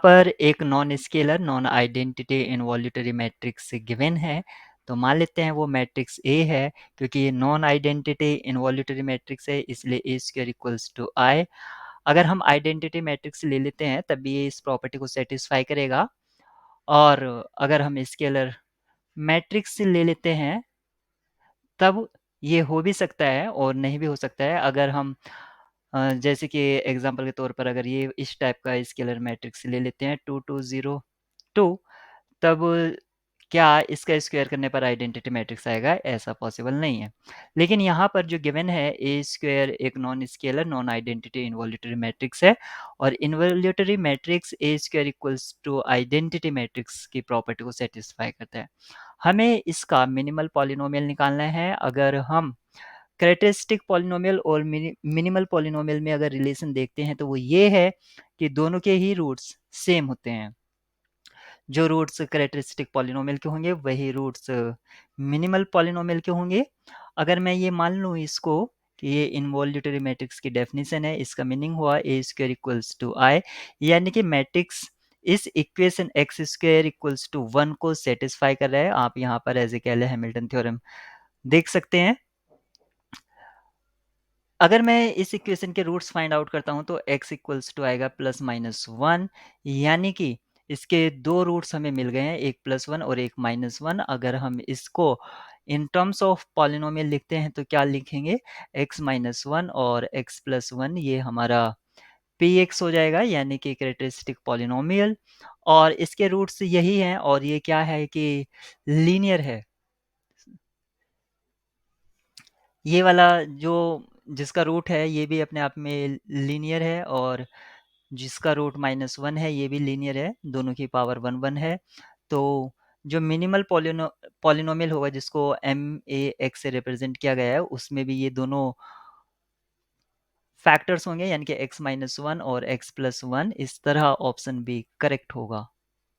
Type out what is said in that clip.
पर एक non scalar non identity involutory matrix given है, तो मान लेते हैं वो मैट्रिक्स ए है, क्योंकि ये नॉन आइडेंटिटी इनवॉल्यूटरी मैट्रिक्स है इसलिए ए स्क्वायर इक्वल्स टू आई। अगर हम आइडेंटिटी मैट्रिक्स ले लेते हैं तब भी ये इस प्रॉपर्टी को सेटिस्फाई करेगा, और अगर हम स्केलर मैट्रिक्स ले लेते हैं तब ये हो भी सकता है और नहीं भी हो सकता है। अगर हम जैसे कि एग्जांपल के तौर पर अगर ये इस टाइप का स्केलर मैट्रिक्स ले लेते हैं 2 2 0 2, तब क्या इसका स्क्वायर करने पर आइडेंटिटी मैट्रिक्स आएगा? ऐसा पॉसिबल नहीं है। लेकिन यहाँ पर जो गिवन है ए स्क्वायर एक non scalar non identity involutory matrix है, और involutory matrix A square equals to identity matrix की प्रॉपर्टी को सेटिस्फाई करता है। हमें इसका मिनिमल पॉलिनोमियल निकालना है। अगर हम कैरेक्टरिस्टिक पॉलिनोमियल और मिनिमल पॉलिनोमियल में अगर रिलेशन देखते हैं तो वो ये है कि दोनों के ही रूट्स सेम होते हैं। जो रूट्स कैरेक्टरिस्टिक पॉलिनोमियल के होंगे वही रूट्स मिनिमल पॉलिनोमियल के होंगे। अगर मैं ये मान लूँ इसको कि ये इनवॉल्यूटरी मैट्रिक्स की डेफिनेशन है, इसका मीनिंग हुआ A square equals to I, यानी कि मैट्रिक्स इस equation X square equals to 1 को सेटिस्फाई कर रहा है। आप यहाँ पर एज ए केले हैमिल्टन थ्योरम देख सकते हैं। अगर मैं इस इक्वेशन के रूट्स फाइंड आउट करता हूं तो x इक्वल्स टू आएगा +-1, यानी कि इसके दो रूट्स हमें मिल गए हैं, एक +1 और एक -1। अगर हम इसको इन टर्म्स ऑफ पॉलिनोमियल लिखते हैं तो क्या लिखेंगे? x-1 और x+1 ये हमारा px हो जाएगा, यानी कि कैरेक्टरिस्टिक पॉलिनोमियल, और इसके रूट्स यही हैं, और ये क्या है कि लीनियर है। ये वाला जो जिसका रूट है ये भी अपने आप में लीनियर है, और जिसका रूट -1 है ये भी लीनियर है, दोनों की पावर 1 1 है। तो जो मिनिमल पॉलिनोमियल होगा जिसको MAX से रिप्रेजेंट किया गया है उसमें भी ये दोनों फैक्टर्स होंगे, यानी कि x-1 और x+1। इस तरह ऑप्शन बी करेक्ट होगा।